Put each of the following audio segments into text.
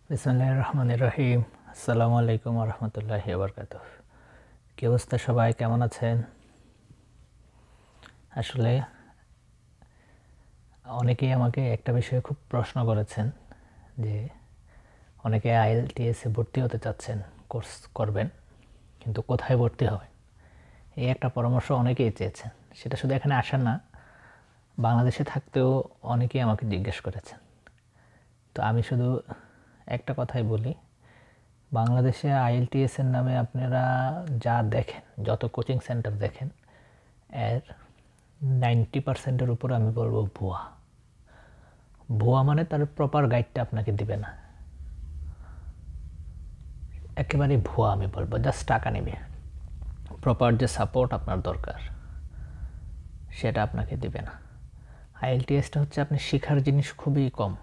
বিসমিল্লাহির রহমানির রহিম। আসসালামু আলাইকুম ওয়া রাহমাতুল্লাহি ওয়া বারাকাতুহু। কি অবস্থা সবাই, কেমন আছেন? আসলে অনেকেই আমাকে একটা বিষয়ে খুব প্রশ্ন করেছেন যে অনেকে আইএলটিএস এ ভর্তি হতে চাচ্ছেন, কোর্স করবেন, কিন্তু কোথায় ভর্তি হবেন? এই একটা পরামর্শ অনেকেই চেয়েছেন। সেটা শুধু এখানে আসার না, বাংলাদেশে থাকতেও অনেকেই আমাকে জিজ্ঞেস করেছেন। তো আমি শুধু একটা কথাই বলি, বাংলাদেশে আইএলটিএস এর নামে আপনারা যা দেখেন, যত কোচিং সেন্টার দেখেন, এর 90%-এর উপরে আমি বলবো ভুয়া। ভুয়া মানে তার প্রপার গাইডটা আপনাকে দিবে না, একেবারে ভুয়া আমি বলবো, জাস্ট টাকা নেবে। প্রপার যে সাপোর্ট আপনার দরকার সেটা আপনাকে দিবে না। আইএলটিএসটা হচ্ছে আপনি শেখার জিনিস খুবই কম,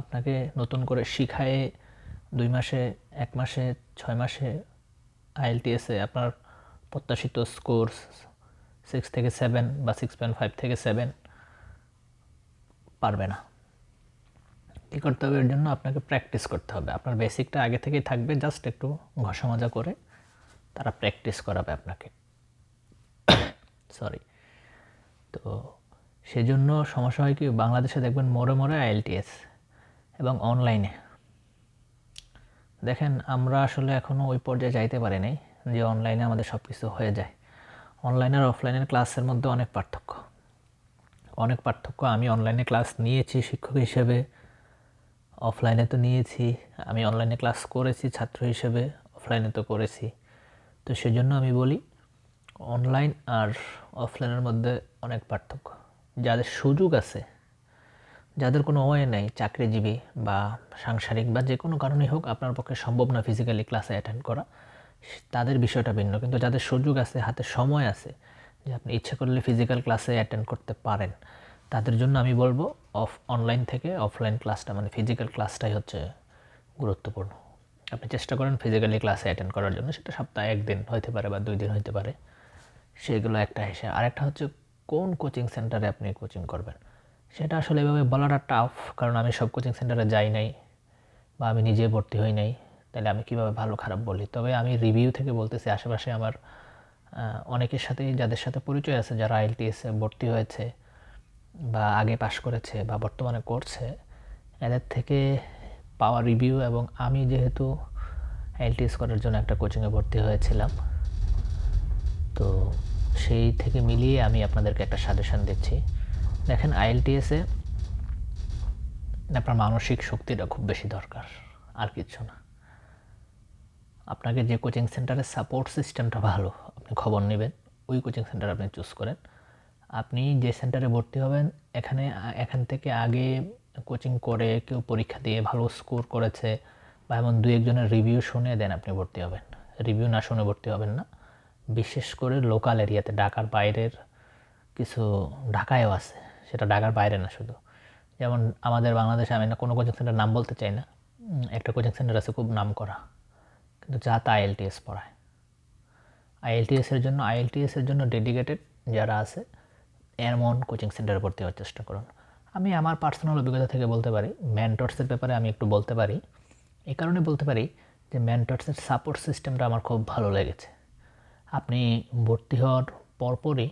আপনাকে নতুন করে শিখায়ে 2 মাসে, 1 মাসে, 6 মাসে আইএলটিএসে আপনার প্রত্যাশিত স্কোর 6 থেকে 7 বা 6.5 থেকে 7 পারবে না। কী করতে হবে? এর জন্য আপনাকে প্র্যাকটিস করতে হবে। আপনার বেসিকটা আগে থেকেই থাকবে, জাস্ট একটু ঘষা মাজা করে তারা প্র্যাকটিস করাবে আপনাকে। সরি। তো সেজন্য সমস্যা হয় কি, বাংলাদেশে দেখবেন মোড়ে মোড়ে আইএলটিএস এবং অনলাইনে। দেখেন আমরা আসলে এখনও ওই পর্যায়ে যাইতে পারি নাই যে অনলাইনে আমাদের সব কিছু হয়ে যায়। অনলাইন আর অফলাইনের ক্লাসের মধ্যে অনেক পার্থক্য, অনেক পার্থক্য। আমি অনলাইনে ক্লাস নিয়েছি শিক্ষক হিসেবে, অফলাইনে তো নিয়েছি। আমি অনলাইনে ক্লাস করেছি ছাত্র হিসেবে, অফলাইনে তো করেছি। তো সেজন্য আমি বলি অনলাইন আর অফলাইনের মধ্যে অনেক পার্থক্য। যাদের সুযোগ আছে, যাদের কোনো ওয়ে নেই, চাকরিজীবী বা সাংসারিক বা যে কোনো কারণেই হোক আপনার পক্ষে সম্ভব না ফিজিক্যালি ক্লাসে অ্যাটেন্ড করা, তাদের বিষয়টা ভিন্ন। কিন্তু যাদের সুযোগ আছে, হাতে সময় আছে, যে আপনি ইচ্ছে করলে ফিজিক্যাল ক্লাসে অ্যাটেন্ড করতে পারেন, তাদের জন্য আমি বলবো অনলাইন থেকে অফলাইন ক্লাসটা, মানে ফিজিক্যাল ক্লাসটাই হচ্ছে গুরুত্বপূর্ণ। আপনি চেষ্টা করেন ফিজিক্যালি ক্লাসে অ্যাটেন্ড করার জন্য, সেটা সপ্তাহে 1 দিন হইতে পারে বা 2 দিন হইতে পারে, সেগুলো একটা হিসাব। আরেকটা হচ্ছে কোন কোচিং সেন্টারে আপনি কোচিং করবেন, সেটা আসলে এভাবে বলাটা টাফ, কারণ আমি সব কোচিং সেন্টারে যাই নাই বা আমি নিজে ভর্তি হই নাই, তাহলে আমি কীভাবে ভালো খারাপ বলি। তবে আমি রিভিউ থেকে বলতেছি, আশেপাশে আমার অনেকের সাথেই, যাদের সাথে পরিচয় আছে, যারা আইএলটিএসে ভর্তি হয়েছে বা আগে পাশ করেছে বা বর্তমানে করছে, এদের থেকে পাওয়া রিভিউ, এবং আমি যেহেতু আইএলটিএস করার জন্য একটা কোচিংয়ে ভর্তি হয়েছিলাম, তো সেই থেকে মিলিয়ে আমি আপনাদেরকে একটা সাজেশন দিচ্ছি। দেখেন, আইএলটিএসে আপনার মানসিক শক্তিটা খুব বেশি দরকার, আর কিছু না। আপনাকে যে কোচিং সেন্টারের সাপোর্ট সিস্টেমটা ভালো, আপনি খবর নেবেন, ওই কোচিং সেন্টার আপনি চুজ করেন। আপনি যে সেন্টারে ভর্তি হবেন, এখান থেকে আগে কোচিং করে কেউ পরীক্ষা দিয়ে ভালো স্কোর করেছে বা এমন 2-1 জনের রিভিউ শুনে দেন আপনি ভর্তি হবেন। রিভিউ না শুনে ভর্তি হবেন না। বিশেষ করে লোকাল এরিয়াতে, ঢাকার বাইরের কিছু, ঢাকায়ও আছে, সেটা ঢাকার বাইরে না শুধু। যেমন আমাদের বাংলাদেশে, আমি না কোনো কোচিং সেন্টার নাম বলতে চাই না, একটা কোচিং সেন্টার আছে খুব নাম করা, কিন্তু যা তা আইএলটিএস পড়ায়। আইএলটিএসের জন্য ডেডিকেটেড যারা আছে, এমন কোচিং সেন্টারে ভর্তি হওয়ার চেষ্টা করুন। আমি আমার পার্সোনাল অভিজ্ঞতা থেকে বলতে পারি, মেন্টরসের ব্যাপারে আমি একটু বলতে পারি। এই কারণে বলতে পারি যে মেন্টরসের সাপোর্ট সিস্টেমটা আমার খুব ভালো লেগেছে। আপনি ভর্তি হওয়ার পরপরই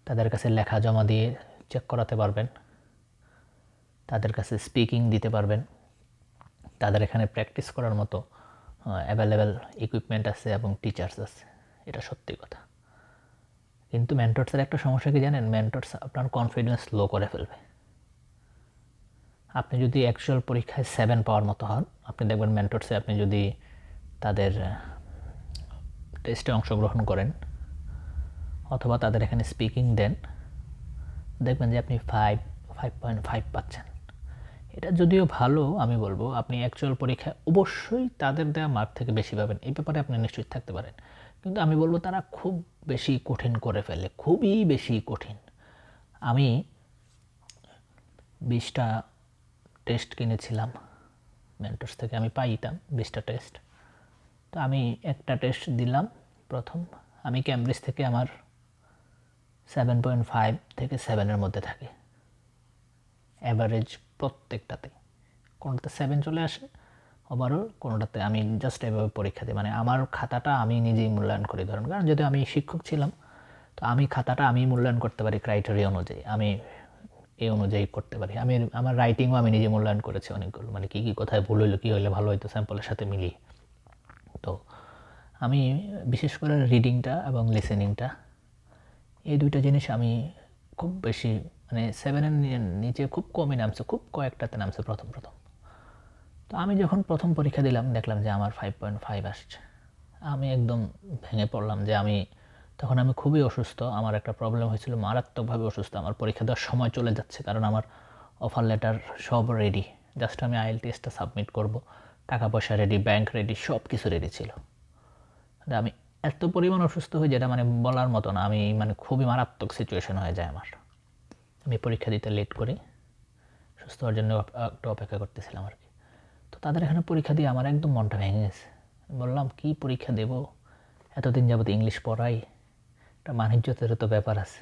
তাদের কাছে লেখা জমা দিয়ে চেক করাতে পারবেন, তাদের কাছে স্পিকিং দিতে পারবেন, তাদের এখানে প্র্যাকটিস করার মতো অ্যাভেলেবেল ইকুইপমেন্ট আছে এবং টিচার্স আছে, এটা সত্যি কথা। কিন্তু মেন্টরসের একটা সমস্যা কি জানেন? মেন্টরস আপনার কনফিডেন্স লো করে ফেলবে। আপনি যদি অ্যাকচুয়াল পরীক্ষায় 7 পাওয়ার মতো হন, আপনি দেখবেন মেন্টরসে আপনি যদি তাদের টেস্টে অংশগ্রহণ করেন অথবা তাদের এখানে স্পিকিং দেন, দেখবেন যে আপনি 5.5 পাচ্ছেন। এটা যদিও ভালো, আমি বলবো আপনি অ্যাকচুয়াল পরীক্ষায় অবশ্যই তাদের দেওয়া মার্ক থেকে বেশি পাবেন, এই ব্যাপারে আপনি নিশ্চিত থাকতে পারেন। কিন্তু আমি বলবো তারা খুব বেশি কঠিন করে ফেলে, খুবই বেশি কঠিন। আমি 20টা টেস্ট কিনেছিলাম মেন্টরস থেকে, আমি পাইতাম 20টা টেস্ট। তো আমি একটা টেস্ট দিলাম প্রথম, আমি ক্যামব্রিজ থেকে আমার 7.5 থেকে 7-এর মধ্যে থাকে অ্যাভারেজ প্রত্যেকটাতে, কোনটাতে 7 চলে আসে ওভারঅল কোনোটাতে আমি জাস্ট এভাবে পরীক্ষা দিই, মানে আমার খাতাটা আমি নিজেই মূল্যায়ন করি ধরুন, কারণ যদি আমি শিক্ষক ছিলাম তো আমি খাতাটা আমি মূল্যায়ন করতে পারি ক্রাইটেরিয়া অনুযায়ী, আমি এই অনুযায়ী করতে পারি। আমি আমার রাইটিংও আমি নিজে মূল্যায়ন করেছি অনেকগুলো, মানে কী কী কোথায় ভুল হইলো, কী হইলে ভালো হইতো স্যাম্পলের সাথে মিলিয়ে। তো আমি বিশেষ করে রিডিংটা এবং লিসেনিংটা, এই দুইটা জিনিস আমি খুব বেশি, মানে 7-এর নিচে খুব কমই নামছে, খুব কয়েকটাতে নামছে প্রথম। তো আমি যখন প্রথম পরীক্ষা দিলাম দেখলাম যে আমার 5.5 আসছে। আমি একদম ভেঙে পড়লাম যে তখন আমি খুবই অসুস্থ, আমার একটা প্রবলেম হয়েছিল, মারাত্মকভাবে অসুস্থ, আমার পরীক্ষা দেওয়ার সময় চলে যাচ্ছে, কারণ আমার অফার লেটার সব রেডি, জাস্ট আমি IELTS সাবমিট করব, টাকা পয়সা রেডি, ব্যাংক রেডি, সব কিছু রেডি ছিল। আমি এত পরিমাণ অসুস্থ হই যেটা মানে বলার মতো না, আমি মানে খুবই মারাত্মক সিচুয়েশন হয়ে যায় আমার। আমি পরীক্ষা দিতে লেট করি, সুস্থ হওয়ার জন্য একটু অপেক্ষা করতেছিলাম আর কি। তো তাদের এখানে পরীক্ষা দিয়ে আমার একদম মনটা ভেঙে গেছে। বললাম কী পরীক্ষা দেব, এতদিন যাবত ইংলিশ পড়াই, একটা মানিজ্যতেরও তো ব্যাপার আছে।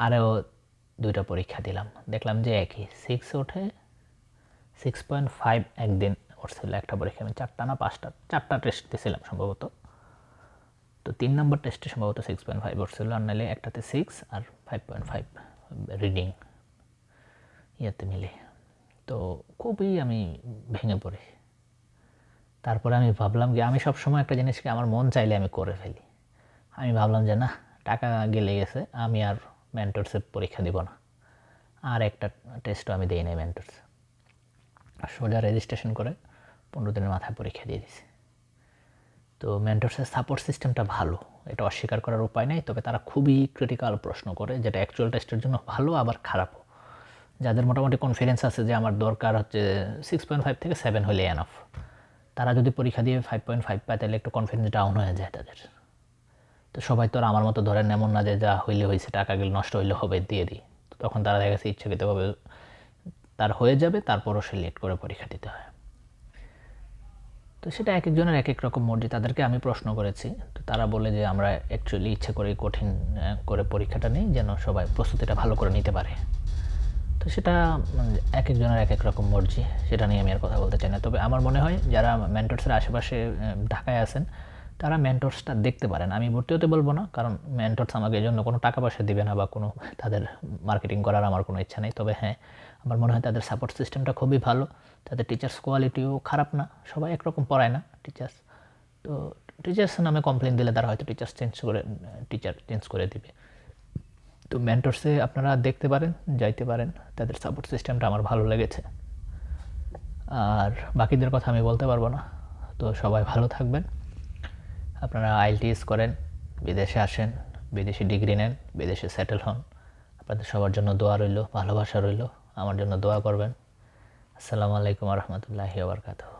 আরও 2টা পরীক্ষা দিলাম, দেখলাম যে একই 6 ওঠে, 6.5 একদিন উঠছিল একটা পরীক্ষা। আমি 4টা না 5টা টেস্ট দিয়েছিলাম সম্ভবত, তো 3 নম্বর টেস্টে সম্ভবত 6.5 উঠছিল, আর নাহলে একটাতে 6 আর 5.5 রিডিং ইয়াতে মিলে। তো খুবই আমি ভেঙে পড়ি। তারপরে আমি ভাবলাম যে আমি সবসময় একটা জিনিসকে আমার মন চাইলে আমি করে ফেলি। আমি ভাবলাম যে না, টাকা গেলে গেছে, আমি আর মেন্টরসের পরীক্ষা দিব না, আর একটা টেস্টও আমি দিই নাই মেন্টরস। সোজা রেজিস্ট্রেশন করে 15 দিনের মাথায় পরীক্ষা দিয়ে দিছি। তো মেন্টরসের সাপোর্ট সিস্টেমটা ভালো, এটা অস্বীকার করার উপায় নেই, তবে তারা খুবই ক্রিটিক্যাল প্রশ্ন করে, যেটা অ্যাকচুয়াল টেস্টের জন্য ভালো আবার খারাপও। যাদের মোটামুটি কনফিডেন্স আছে যে আমার দরকার হচ্ছে 6.5 থেকে 7 হলে এনাফ, তারা যদি পরীক্ষা দিয়ে 5.5 পায় তাহলে একটু কনফিডেন্স ডাউন হয়ে যায় তাদের। তো সবাই তো আর আমার মতো ধরেন এমন না যে যা হইলে হয়েছে, টাকা গেলে নষ্ট হইলে হবে দিয়ে দিই। তো তখন তারা দেখা গেছে ইচ্ছাকৃতভাবে তার হয়ে যাবে, তারপরও সে লেট করে পরীক্ষা দিতে হয়। তো সেটা এক একজনের এক এক রকম মর্জি। তাদেরকে আমি প্রশ্ন করেছি, তো তারা বলে যে আমরা অ্যাকচুয়ালি ইচ্ছে করে কঠিন করে পরীক্ষাটা নেই যেন সবাই প্রস্তুতিটা ভালো করে নিতে পারে। তো সেটা মানে এক একজনের এক এক রকম মর্জি, সেটা নিয়ে আমি আর কথা বলতে চাই না। তবে আমার মনে হয় যারা মেন্টরসের আশেপাশে ঢাকায় আছেন তারা মেন্টরসটা দেখতে পারেন। আমি ভর্তি হতে বলবো না, কারণ মেন্টরস আমাকে এই জন্য কোনো টাকা পয়সা দিবে না বা কোনো তাদের মার্কেটিং করার আমার কোনো ইচ্ছা নেই। তবে হ্যাঁ, আমার মনে হয় তাদের সাপোর্ট সিস্টেমটা খুবই ভালো, তাদের টিচার্স কোয়ালিটিও খারাপ না, সবাই একরকম পড়ায় না টিচার্স। তো টিচার্স নামে কমপ্লেন দিলে তারা হয়তো টিচার চেঞ্জ করে দিবে। তো মেন্টরসে আপনারা দেখতে পারেন, যাইতে পারেন, তাদের সাপোর্ট সিস্টেমটা আমার ভালো লেগেছে। আর বাকিদের কথা আমি বলতে পারবো না। তো সবাই ভালো থাকবেন, আপনারা IELTS করেন, বিদেশে আসেন, বিদেশি ডিগ্রি নেন, বিদেশে সেটেল হন। আপনাদের সবার জন্য দোয়া রইল, ভালোবাসা রইল, আমার জন্য দোয়া করবেন। আসসালামু আলাইকুম রহমতুল্লাহি ওয়া বারাকাতুহু।